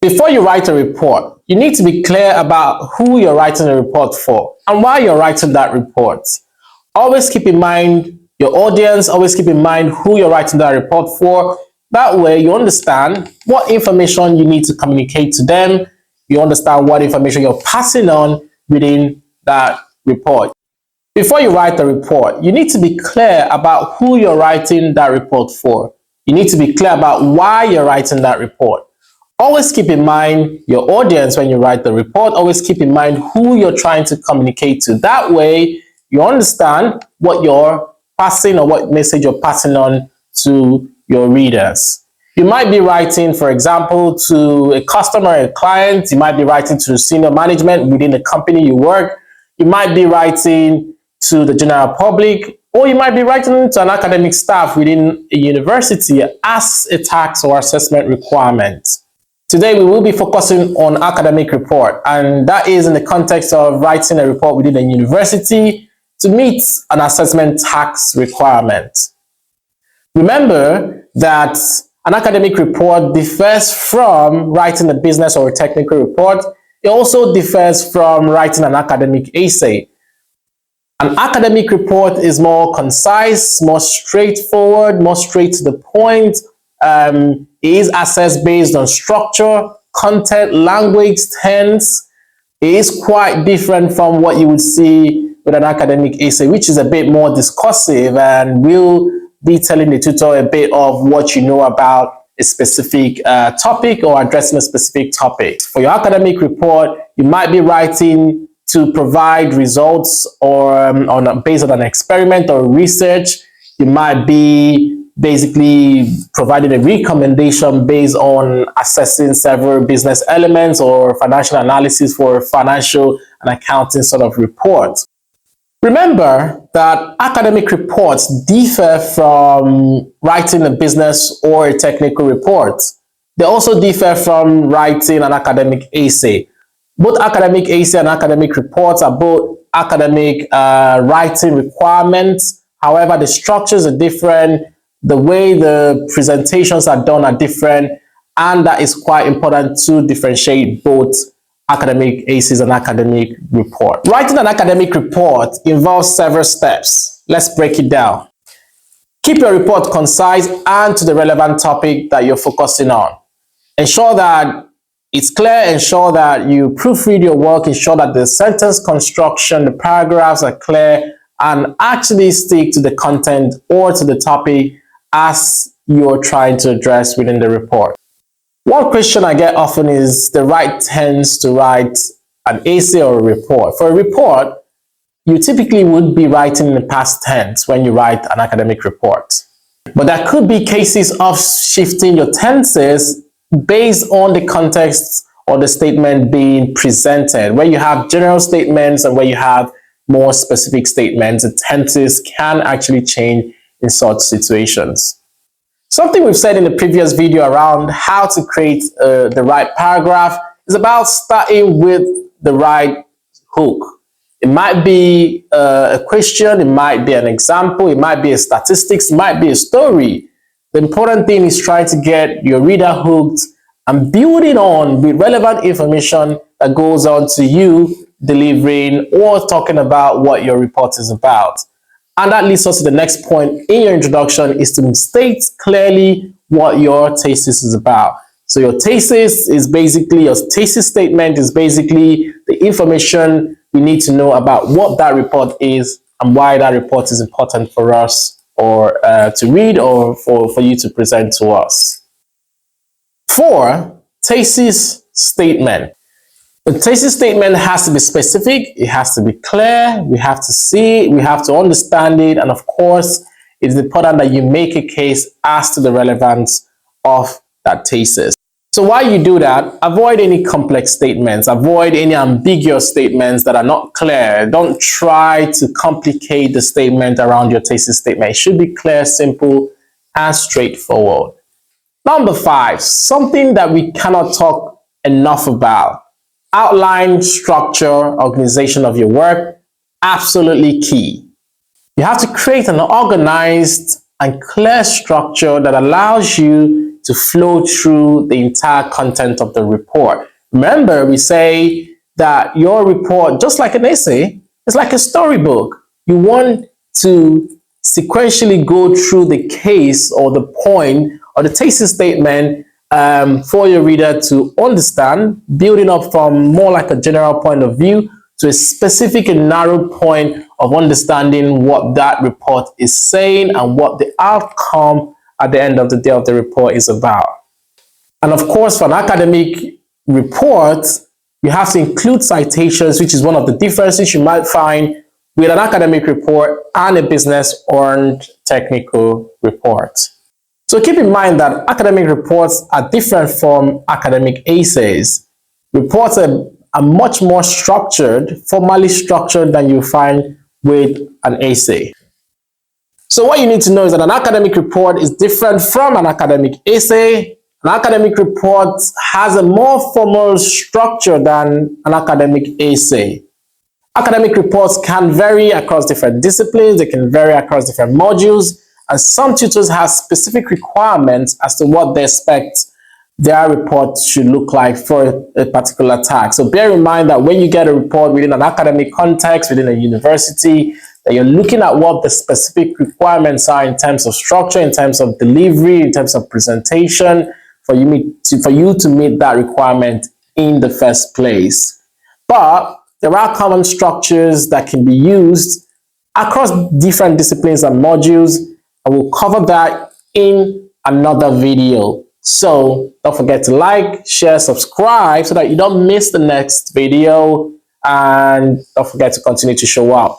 Before you write a report, you need to be clear about who you're writing a report for and why you're writing that report. Always keep in mind your audience, always keep in mind who you're writing that report for. That way you understand what information you need to communicate to them. You understand what information you're passing on within that report. Before you write the report, you need to be clear about who you're writing that report for. You need to be clear about why you're writing that report. Always keep in mind your audience when you write the report. Always keep in mind who you're trying to communicate to. That way, you understand what you're passing or what message you're passing on to your readers. You might be writing, for example, to a customer, a client. You might be writing to senior management within the company you work. You might be writing to the general public, or you might be writing to an academic staff within a university as a task or assessment requirement. Today, we will be focusing on academic report, and that is in the context of writing a report within a university to meet an assessment task requirement. Remember that an academic report differs from writing a business or a technical report. It also differs from writing an academic essay. An academic report is more concise, more straightforward, more straight to the point. It is assessed based on structure, content, language, tense. It is quite different from what you would see with an academic essay, which is a bit more discursive and will be telling the tutor a bit of what you know about a specific topic or addressing a specific topic. For your academic report, you might be writing to provide results or based on an experiment or research. You might be basically providing a recommendation based on assessing several business elements or financial analysis for financial and accounting sort of reports. Remember that academic reports differ from writing a business or a technical report. They also differ from writing an academic essay. Both academic essay and academic reports are both academic writing requirements. However, the structures are different. The way the presentations are done are different, and that is quite important to differentiate both academic essays and academic report. Writing an academic report involves several steps. Let's break it down. Keep your report concise and to the relevant topic that you're focusing on. Ensure that it's clear, ensure that you proofread your work, ensure that the sentence construction, the paragraphs are clear, and actually stick to the content or to the topic as you're trying to address within the report. One question I get often is the right tense to write an essay or a report. For a report, you typically would be writing in the past tense when you write an academic report. But there could be cases of shifting your tenses based on the context or the statement being presented. Where you have general statements and where you have more specific statements, the tenses can actually change in such situations. Something we've said in the previous video around how to create the right paragraph is about starting with the right hook. It might be a question, it might be an example, it might be a statistics, it might be a story. The important thing is trying to get your reader hooked and building on with relevant information that goes on to you delivering or talking about what your report is about. And that leads us to the next point in your introduction, is to state clearly what your thesis is about. So your thesis is basically, your thesis statement is basically the information we need to know about what that report is and why that report is important for us or to read or for you to present to us. 4, thesis statement. The thesis statement has to be specific, it has to be clear, we have to see it, we have to understand it, and of course, it's important that you make a case as to the relevance of that thesis. So while you do that, avoid any complex statements, avoid any ambiguous statements that are not clear. Don't try to complicate the statement around your thesis statement. It should be clear, simple, and straightforward. Number 5, something that we cannot talk enough about. Outline, structure, organization of your work, absolutely key. You have to create an organized and clear structure that allows you to flow through the entire content of the report. Remember, we say that your report, just like an essay, is like a storybook. You want to sequentially go through the case or the point or the thesis statement for your reader to understand, building up from more like a general point of view to a specific and narrow point of understanding what that report is saying and what the outcome at the end of the day of the report is about. And of course, for an academic report, you have to include citations, which is one of the differences you might find with an academic report and a business or technical report. So keep in mind that academic reports are different from academic essays. Reports are much more structured, formally structured than you find with an essay. So what you need to know is that an academic report is different from an academic essay. An academic report has a more formal structure than an academic essay. Academic reports can vary across different disciplines, they can vary across different modules, and some tutors have specific requirements as to what they expect their report should look like for a particular task. So bear in mind that when you get a report within an academic context, within a university, that you're looking at what the specific requirements are in terms of structure, in terms of delivery, in terms of presentation, for you to meet that requirement in the first place. But there are common structures that can be used across different disciplines and modules, and we'll cover that in another video. So don't forget to like, share, subscribe so that you don't miss the next video, and don't forget to continue to show up.